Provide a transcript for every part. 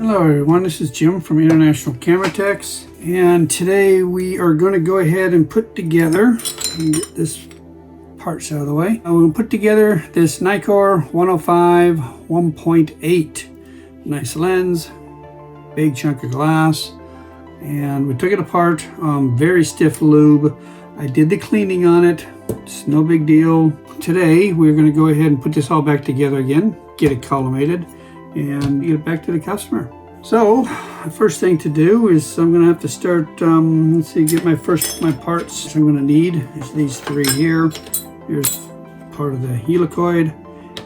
Hello everyone, this is Jim from International Camera Techs, and today we are going to go ahead and put together, get this parts out of the way. We're going to put together this Nikon 105 1.8. Nice lens, big chunk of glass, and we took it apart. Very stiff lube. I did the cleaning on it. It's no big deal. Today we're going to go ahead and put this all back together again, get it collimated, and get it back to the customer. So the first thing to do is I'm going to have to start, let's see, get my parts I'm going to need is these three here. Here's part of the helicoid,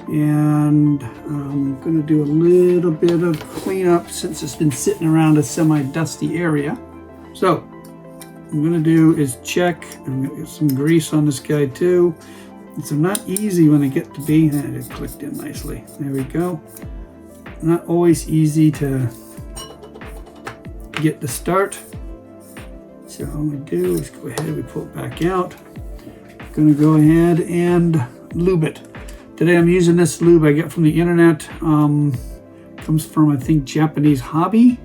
and I'm going to do a little bit of cleanup since it's been sitting around a semi-dusty area. So what I'm going to do is check. I'm going to get some grease on this guy too. It's not easy when they get to be, and it clicked in nicely. There we go. Not always easy to get the start. So all we do is go ahead, we pull it back out. I'm gonna go ahead and lube it. Today I'm using this lube I got from the internet. Comes from, I think, Japanese Hobby,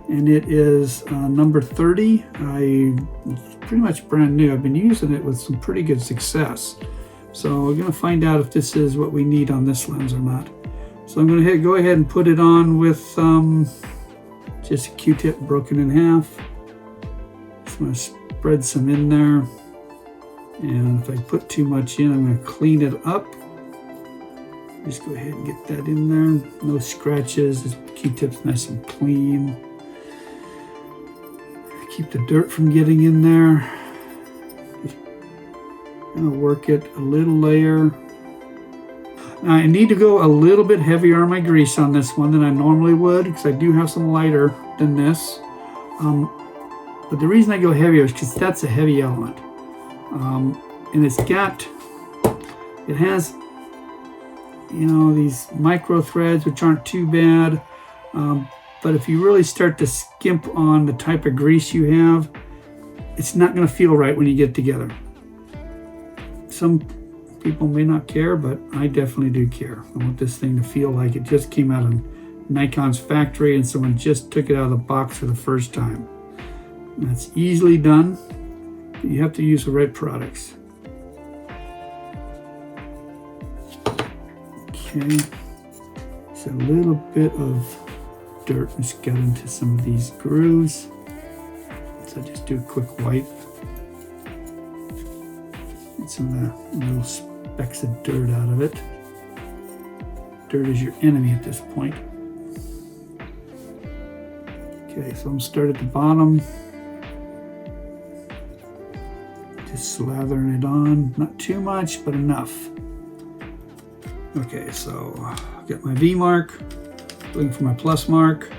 and it is number 30. It's pretty much brand new. I've been using it with some pretty good success. So we're gonna find out if this is what we need on this lens or not. So I'm going to go ahead and put it on with just a Q-tip broken in half. Just want to spread some in there. And if I put too much in, I'm going to clean it up. Just go ahead and get that in there. No scratches. This Q-tip's nice and clean. Keep the dirt from getting in there. Just going to work it a little layer. Now, I need to go a little bit heavier on my grease on this one than I normally would, because I do have some lighter than this. But the reason I go heavier is because that's a heavy element. And it has, you know, these micro threads, which aren't too bad. But if you really start to skimp on the type of grease you have, it's not going to feel right when you get it together. Some people may not care, but I definitely do care. I want this thing to feel like it just came out of Nikon's factory and someone just took it out of the box for the first time. And that's easily done. You have to use the right products. Okay, so a little bit of dirt just got into some of these grooves. So just do a quick wipe. Get some of the little specks of dirt out of it. Dirt is your enemy at this point. Okay, so I'm start at the bottom. Just slathering it on. Not too much, but enough. Okay, so I've got my V mark. Looking for my plus mark.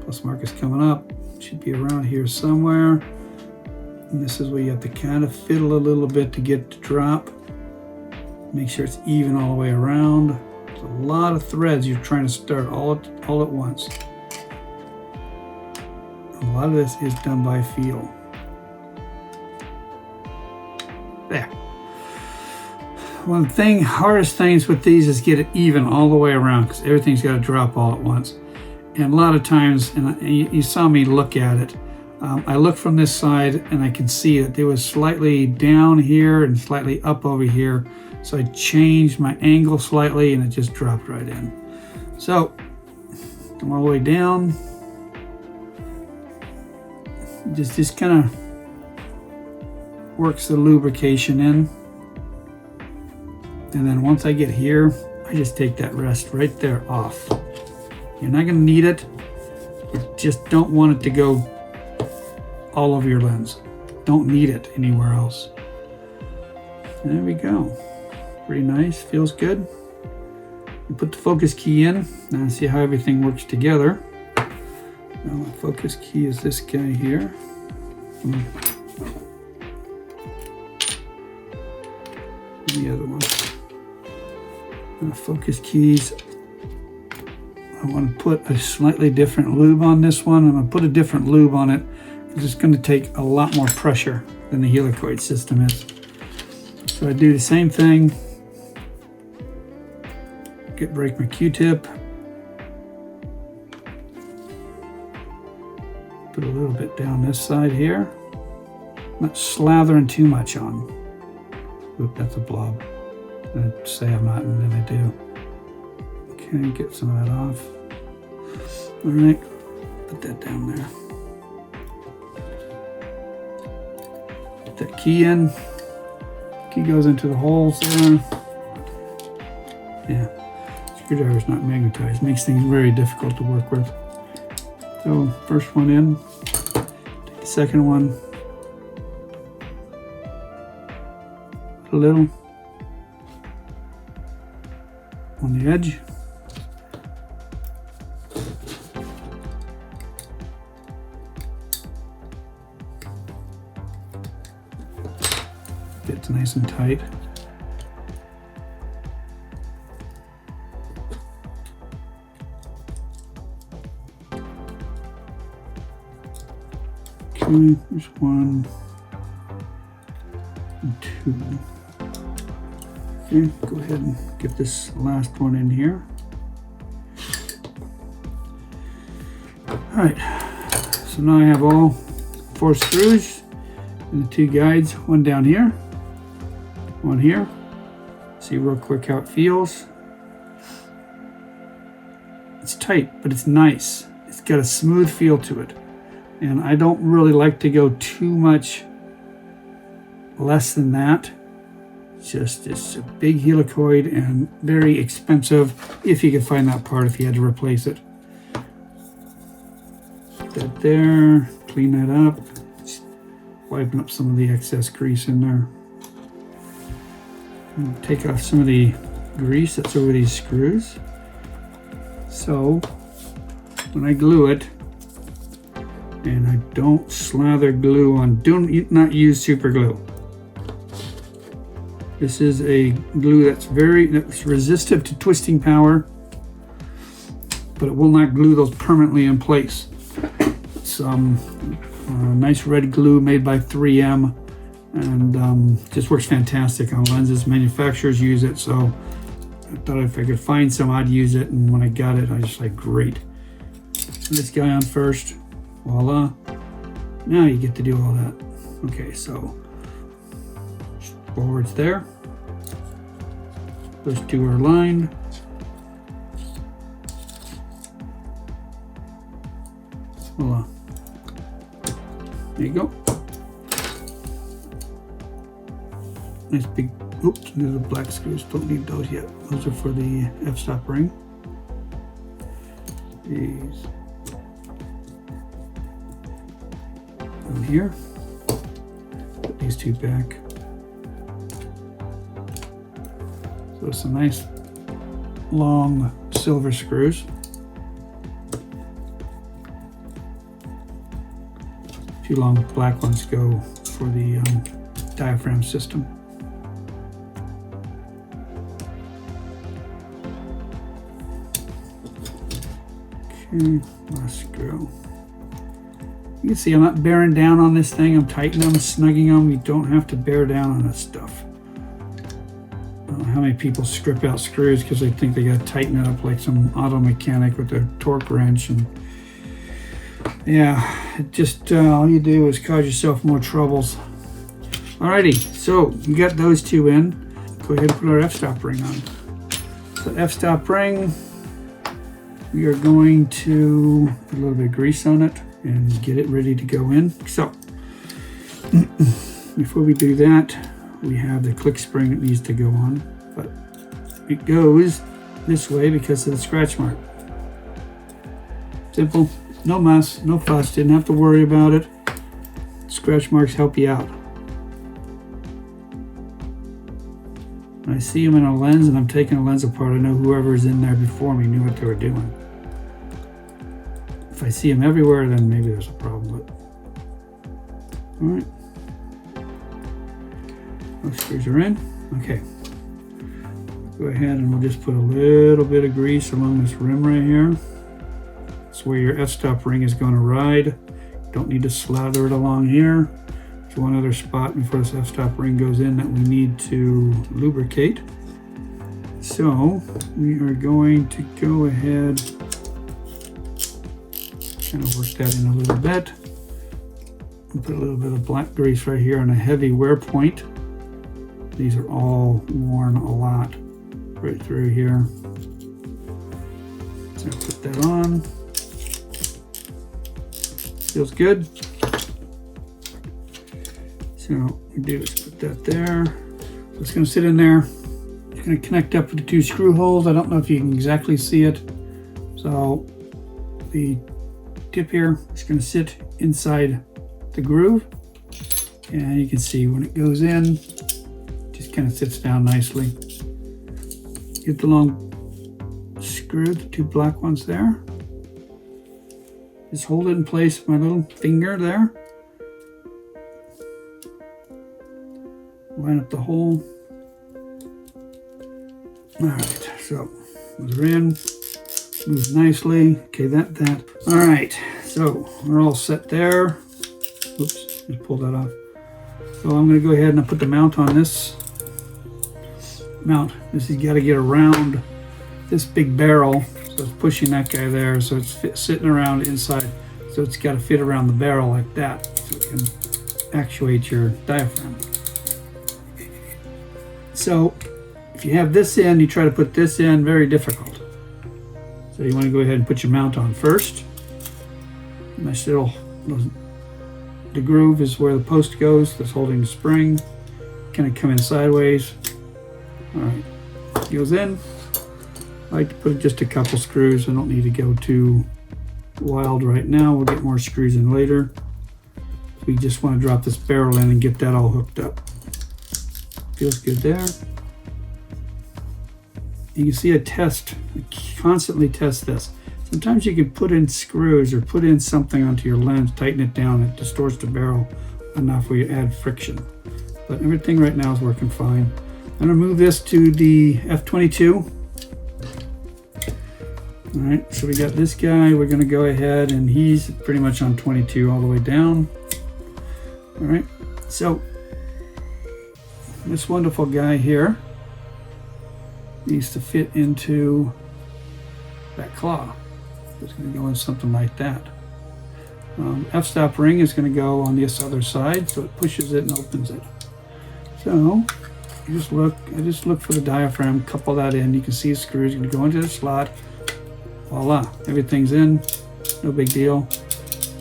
Plus mark is coming up. Should be around here somewhere. And this is where you have to kind of fiddle a little bit to get it to drop. Make sure it's even all the way around. There's a lot of threads you're trying to start all at once. A lot of this is done by feel. There. One thing, hardest things with these is get it even all the way around, because everything's got to drop all at once. And a lot of times, and you saw me look at it, I look from this side and I can see that there was slightly down here and slightly up over here. So I changed my angle slightly and it just dropped right in. So come all the way down. Just kind of works the lubrication in. And then once I get here, I just take that rest right there off. You're not going to need it. You just don't want it to go all over your lens. Don't need it anywhere else. There we go. Pretty nice, feels good. You put the focus key in, now see how everything works together. Now my focus key is this guy here. The other one. And the focus keys, I want to put a slightly different lube on this one. I'm going to put a different lube on it because it's going to take a lot more pressure than the helicoid system is. So I do the same thing. Break my Q-tip. Put a little bit down this side here. Not slathering too much on. Oop, that's a blob. I'd say I'm not, and then I do. Okay, get some of that off. All right, put that down there. Put that key in. Key goes into the holes there. Yeah, screwdriver's not magnetized. Makes things very difficult to work with. So first one in, take the second one. A little on the edge. Gets nice and tight. Okay, there's 1 and 2. Okay, go ahead and get this last one in here. All right, so now I have all 4 screws and the 2 guides, one down here, one here. See real quick how it feels. It's tight, but it's nice. It's got a smooth feel to it. And I don't really like to go too much less than that. It's a big helicoid and very expensive if you could find that part, if you had to replace it. Put that there, clean that up, just wiping up some of the excess grease in there. And take off some of the grease that's over these screws. So when I glue it, and I don't slather glue on, do not use super glue. This is a glue that's resistive to twisting power, but it will not glue those permanently in place. It's nice red glue made by 3M, and just works fantastic on lenses. Manufacturers use it, so I thought if I could find some, I'd use it. And when I got it, I was just like, great. Put this guy on first. Voila. Now you get to do all that. Okay, so forwards there. Those 2 are aligned. Voila. There you go. Nice big, oops, there's the black screws. Don't need those yet. Those are for the FStop ring. These. And here. Put these 2 back. So some nice long silver screws. 2 long black ones go for the diaphragm system. Okay, last screw. You can see I'm not bearing down on this thing. I'm tightening them, snugging them. You don't have to bear down on this stuff. I don't know how many people strip out screws because they think they got to tighten it up like some auto mechanic with a torque wrench. And yeah, it just all you do is cause yourself more troubles. Alrighty, so you got those 2 in. Go ahead and put our f-stop ring on. So f-stop ring, we are going to put a little bit of grease on it and get it ready to go in. So before we do that, we have the click spring that needs to go on, but it goes this way because of the scratch mark. Simple, no mess, no fuss, didn't have to worry about it. Scratch marks help you out. When I see them in a lens and I'm taking a lens apart, I know whoever's in there before me knew what they were doing. If I see them everywhere, then maybe there's a problem, but all right. Those screws are in. Okay. Go ahead and we'll just put a little bit of grease along this rim right here. That's where your f-stop ring is going to ride. Don't need to slather it along here. There's one other spot before this f-stop ring goes in that we need to lubricate. So we are going to go ahead, kind of work that in a little bit. Put a little bit of black grease right here on a heavy wear point. These are all worn a lot right through here. So put that on. Feels good. So what we do is put that there. So it's going to sit in there. It's going to connect up with the 2 screw holes. I don't know if you can exactly see it. So the tip here is going to sit inside the groove, and you can see when it goes in, just kind of sits down nicely. Get the long screw, the 2 black ones there. Just hold it in place with my little finger there. Line up the hole. All right, so those are in. Moves nicely. Okay, that. All right, so we're all set there. Oops, just pull that off. So I'm going to go ahead and put the mount on this. Mount. This has got to get around this big barrel. So it's pushing that guy there. So it's sitting around inside. So it's got to fit around the barrel like that. So it can actuate your diaphragm. So if you have this in, you try to put this in, very difficult. So you want to go ahead and put your mount on first. Nice little, the groove is where the post goes, that's holding the spring. Kind of come in sideways. All right, goes in. I like to put just a couple screws. I don't need to go too wild right now. We'll get more screws in later. We just want to drop this barrel in and get that all hooked up. Feels good there. You can see I constantly test this. Sometimes you can put in screws or put in something onto your lens, tighten it down, it distorts the barrel enough where you add friction. But everything right now is working fine. I'm gonna move this to the f/22. All right, so we got this guy. We're gonna go ahead and he's pretty much on 22 all the way down. All right, so this wonderful guy here needs to fit into that claw. It's going to go in something like that. F-stop ring is going to go on this other side, so it pushes it and opens it. So you just look. I just look for the diaphragm, couple that in. You can see the screws going to go into the slot. Voila, everything's in. No big deal.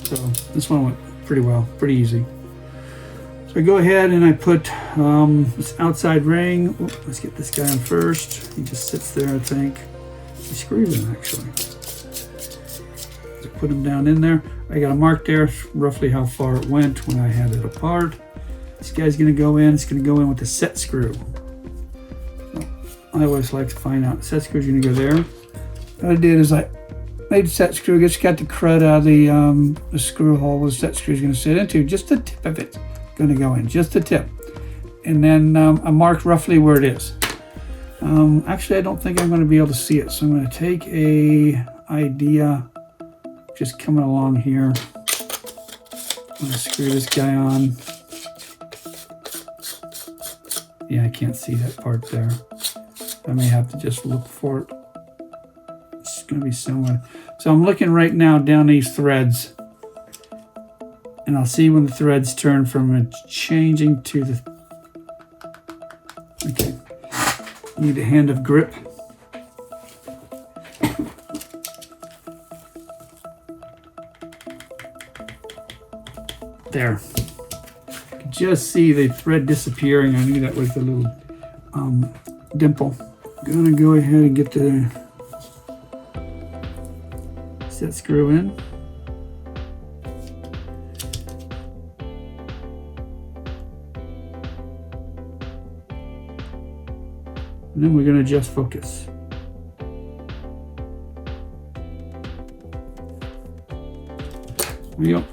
So this one went pretty well, pretty easy. So I go ahead and I put this outside ring. Oops, let's get this guy on first. He just sits there, I think. He screws in actually. So put him down in there. I got a mark there, roughly how far it went when I had it apart. This guy's gonna go in. It's gonna go in with the set screw. I always like to find out. The set screw's gonna go there. What I did is I made the set screw. Just got the crud out of the screw hole where the set screw's gonna sit into. Just the tip of it. Going to go in, just the tip, and then I marked roughly where it is. Actually, I don't think I'm going to be able to see it, so I'm going to take a idea, just coming along here. I'm going to screw this guy on. Yeah, I can't see that part there. I may have to just look for it. It's going to be somewhere. So I'm looking right now down these threads. And I'll see when the threads turn from it changing to the... Okay. Need a hand of grip. There. You can just see the thread disappearing. I knew that was the little dimple. I'm gonna go ahead and get the set screw in. And then we're going to adjust focus. There we go.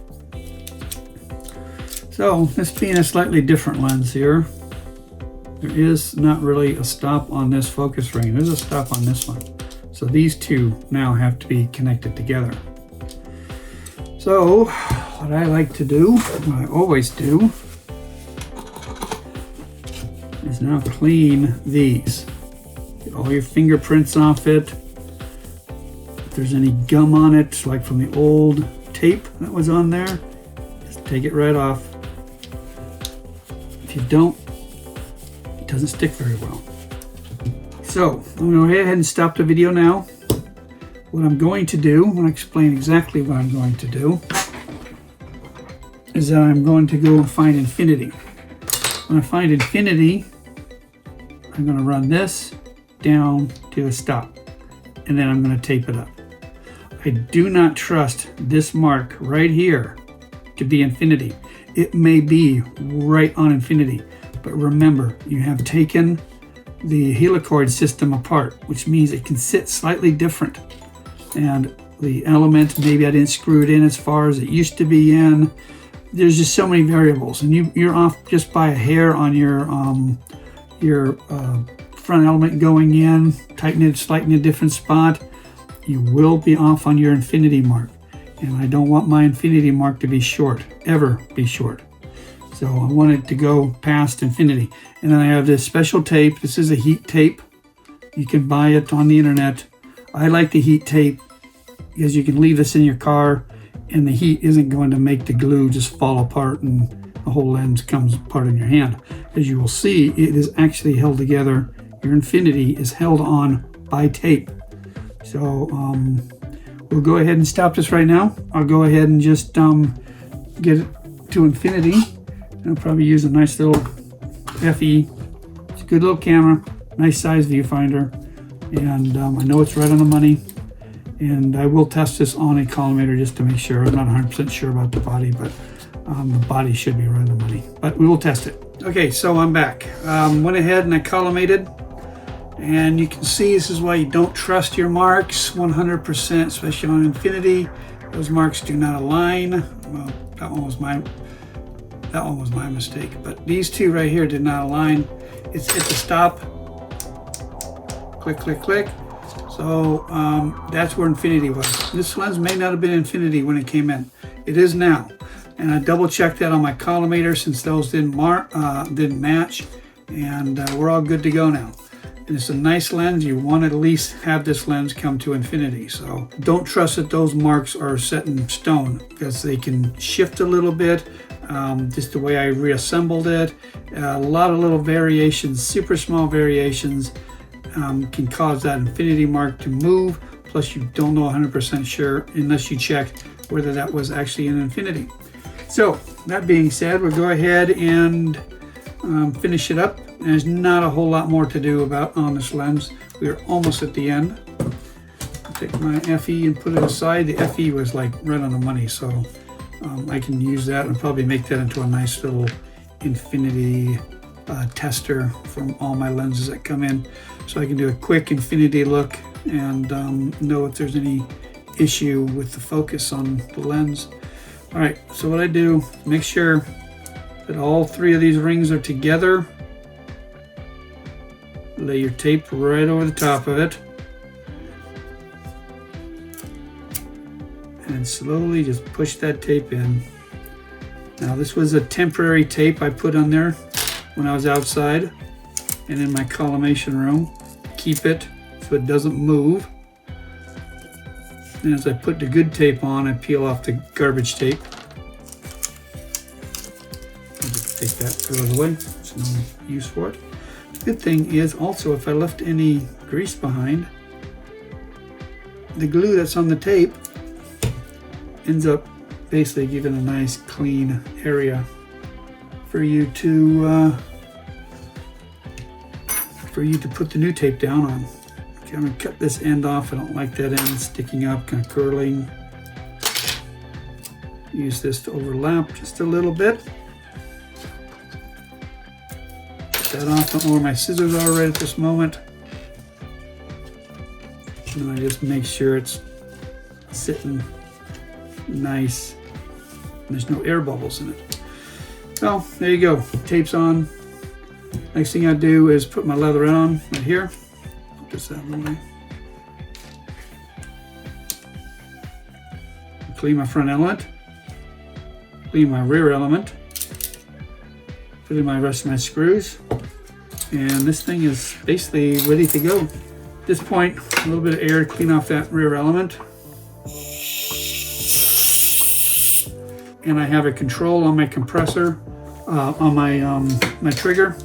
So this being a slightly different lens here, there is not really a stop on this focus ring. There's a stop on this one. So these two now have to be connected together. So what I like to do, what I always do, is now clean these. Get all your fingerprints off it. If there's any gum on it, like from the old tape that was on there, just take it right off. If you don't, it doesn't stick very well. So I'm going to go ahead and stop the video now. What I'm going to do, I'm going to explain exactly what I'm going to do, is that I'm going to go and find infinity. When I find infinity, I'm going to run this down to a stop, and then I'm going to tape it up. I do not trust this mark right here to be infinity. It may be right on infinity, but remember, you have taken the helicoid system apart, which means it can sit slightly different. And the element, maybe I didn't screw it in as far as it used to be in. There's just so many variables, and you're off just by a hair on your front element going in. Tighten it slightly in a different spot. You will be off on your infinity mark, and I don't want my infinity mark to be short, ever be short. So I want it to go past infinity. And then I have this special tape. This is a heat tape. You can buy it on the internet. I like the heat tape because you can leave this in your car and the heat isn't going to make the glue just fall apart and the whole lens comes apart in your hand. As you will see, it is actually held together. Your infinity is held on by tape. So we'll go ahead and stop this right now. I'll go ahead and just get it to infinity. I'll probably use a nice little FE. It's a good little camera, nice size viewfinder, and I know it's right on the money. And I will test this on a collimator just to make sure. I'm not 100% sure about the body, but the body should be right on the money. But we will test it. Okay, so I'm back. Went ahead and I collimated, and you can see this is why you don't trust your marks 100%, especially on infinity. Those marks do not align. Well, that one was my mistake, but these two right here did not align. It's hit the stop. Click, click, click. So that's where infinity was. This lens may not have been infinity when it came in. It is now. And I double checked that on my collimator since those didn't match. And we're all good to go now. And it's a nice lens. You want to at least have this lens come to infinity. So don't trust that those marks are set in stone, because they can shift a little bit. Just the way I reassembled it. A lot of little variations, super small variations, can cause that infinity mark to move. Plus you don't know 100% sure unless you check whether that was actually an infinity. So that being said, we'll go ahead and finish it up. There's not a whole lot more to do on this lens. We are almost at the end. I'll take my FE and put it aside. The FE was like right on the money, so I can use that and probably make that into a nice little infinity tester from all my lenses that come in. So I can do a quick infinity look and know if there's any issue with the focus on the lens. All right, so what I do, make sure that all three of these rings are together. Lay your tape right over the top of it. And slowly just push that tape in. Now this was a temporary tape I put on there when I was outside and in my collimation room. Keep it so it doesn't move. And as I put the good tape on, I peel off the garbage tape. I'll just take that, throw it away. There's no use for it. The good thing is also, if I left any grease behind, the glue that's on the tape ends up basically giving a nice clean area for you to put the new tape down on. Okay, I'm going to cut this end off. I don't like that end sticking up, kind of curling. Use this to overlap just a little bit. Cut that off. I don't know where my scissors are right at this moment. And I just make sure it's sitting nice and there's no air bubbles in it. So there you go, tape's on. Next thing I do is put my leather on right here. Put this out of the way. Clean my front element. Clean my rear element. Put in my rest of my screws. And this thing is basically ready to go. At this point, a little bit of air to clean off that rear element. and I have a control on my compressor, on my my trigger.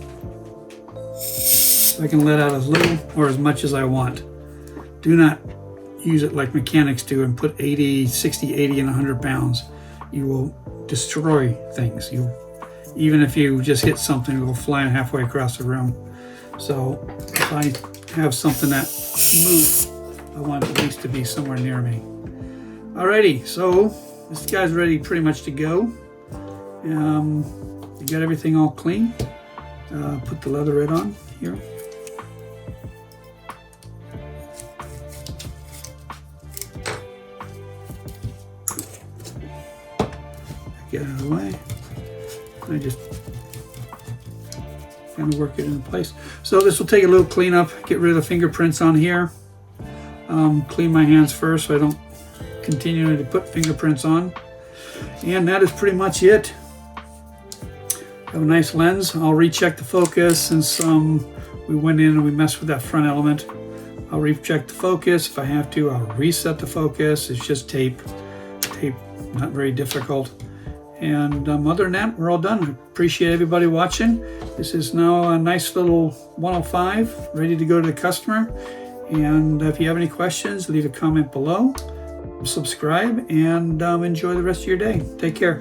So I can let out as little or as much as I want. Do not use it like mechanics do and put 80, 60, 80, and 100 pounds. You will destroy things. Even if you just hit something, it will fly halfway across the room. So if I have something that moves, I want it at least to be somewhere near me. Alrighty, so this guy's ready pretty much to go. You got everything all clean. Put the leatherette on here. Get out of the way. I just kind of work it into place. So this will take a little cleanup. Get rid of the fingerprints on here. Clean my hands first so I don't continue to put fingerprints on. And that is pretty much it. Have a nice lens. I'll recheck the focus since we went in and we messed with that front element. I'll recheck the focus. If I have to, I'll reset the focus. It's just tape. Tape, not very difficult. And other than that, we're all done. Appreciate everybody watching. This is now a nice little 105 ready to go to the customer. And if you have any questions, leave a comment below. Subscribe and enjoy the rest of your day. Take care.